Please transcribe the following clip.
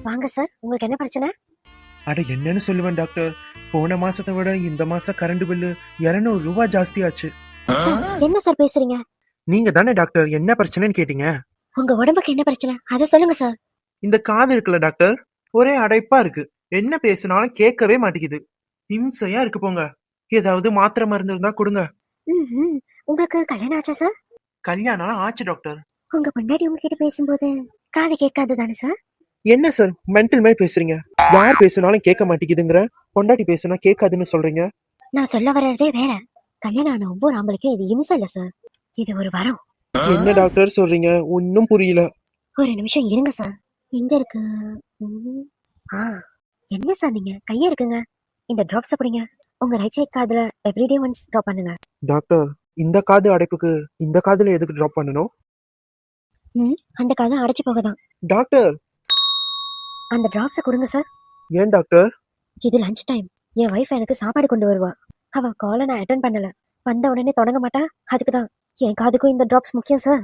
வாங்க சார், உங்களுக்கு என்ன பிரச்சனை? அட என்னன்னு சொல்லுவேன் டாக்டர், போன மாசத்தை விட இந்த மாசம் கரண்ட் பில்லு 200 ரூபாய் ஜாஸ்தி ஆச்சு. என்ன சார் பேசுறீங்க? நீங்க தானே டாக்டர் என்ன பிரச்சனைன்னு கேட்டீங்க. உங்க உடம்புக்கு என்ன பிரச்சனை அதை சொல்லுங்க சார். இந்த காது இருக்குல்ல டாக்டர், ஒரே அடைப்பா இருக்கு. என்ன பேசினாலும் கேட்கவே மாட்டேங்குது. இம்சையா இருக்கு போங்க. ஏதாவது மாத்திரை மருந்து இருந்தா கொடுங்க. ம்ஹும். உங்களுக்கு கல்யாணம் ஆச்சா சார்? கல்யாணம் ஆச்சு டாக்டர். உங்க பொண்டாட்டி உங்ககிட்ட பேசும்போது காது கேட்காது தானே சார்? என்ன சார் மென்டல் மாதிரி பேசுறீங்க? யார் பேசினாலும் கேட்க மாட்டேங்குதுங்கிற, பொண்டாட்டி பேசுனா கேட்காதுன்னு சொல்றீங்க. நான் சொல்ல வர்றதே வேற. கல்யாணம் ஆன ஒவ்வொரு ஆம்பளுக்கும் இது இம்சை இல்ல சார், இது ஒரு வரம். என்ன டாக்டர் சொல்றீங்க? ஒன்னும் புரியல. ஒரு நிமிஷம் இருங்க சார். எங்க இருக்கு? ம். ஆ, என்ன சார் நீங்க கையா இருக்குங்க. இந்த டிராப்ஸ் பிடிங்க. உங்க ரைட் சைட் காதுல எவ்ரிடே ஒன்ஸ் டிராப் பண்ணுங்க. டாக்டர், இந்த காது அடைப்புக்கு இந்த காதுல எதுக்கு டிராப் பண்ணணும்? அந்த காது அடைச்சு போகதான். டாக்டர், அந்த டிராப்ஸை கொடுங்க சார். ஏன் டாக்டர்? இது லஞ்ச் டைம். என் வைஃப் எனக்கு சாப்பாடு கொண்டு வருவா. அவ காலை நான் அட்டன் பண்ணல. வந்த உடனே தொடங்க மாட்டா. அதுக்குதான் என் காதுக்கும் இந்த டிராப்ஸ் முக்கியம் சார்.